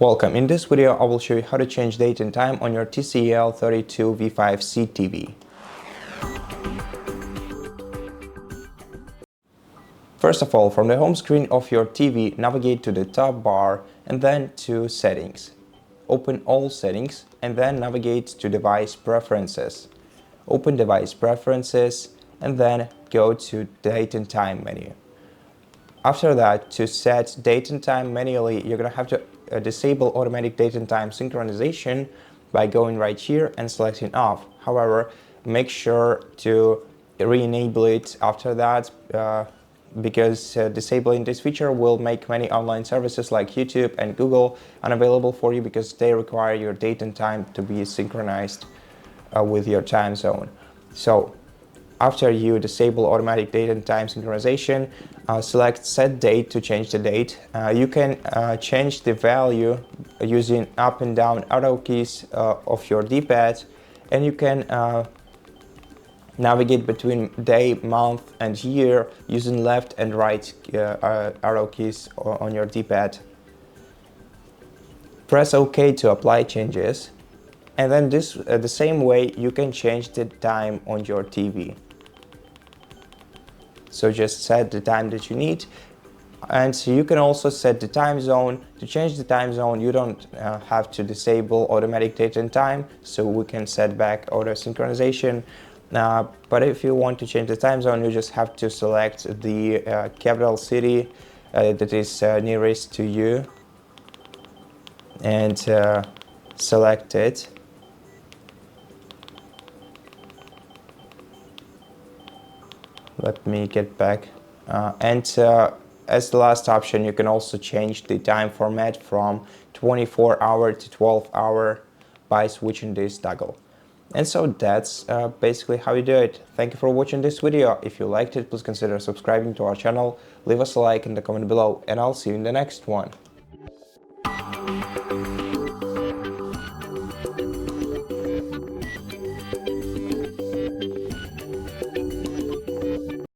Welcome. In this video, I will show you how to change date and time on your TCL 32V5C TV. First of all, from the home screen of your TV, navigate to the top bar and then to Settings. Open all settings and then navigate to Device Preferences. Open Device Preferences and then go to Date and Time menu. After that, to set date and time manually, you're going to have to disable Automatic Date and Time Synchronization by going right here and selecting off. However, make sure to re-enable it after that because disabling this feature will make many online services like YouTube and Google unavailable for you because they require your date and time to be synchronized with your time zone. So after you disable Automatic Date and Time Synchronization, select Set Date to change the date. You can change the value using up and down arrow keys of your D-pad, and you can navigate between day, month, and year using left and right arrow keys on your D-pad. Press OK to apply changes, and then the same way you can change the time on your TV. So just set the time that you need, and so you can also set the time zone. To change the time zone, you don't have to disable Automatic Date and Time, so we can set back auto synchronization. But if you want to change the time zone, you just have to select the capital city that is nearest to you and select it. Let me get back. As the last option, you can also change the time format from 24-hour to 12-hour by switching this toggle. And so that's basically how you do it. Thank you for watching this video. If you liked it, please consider subscribing to our channel, leave us a like in the comment below, and I'll see you in the next one.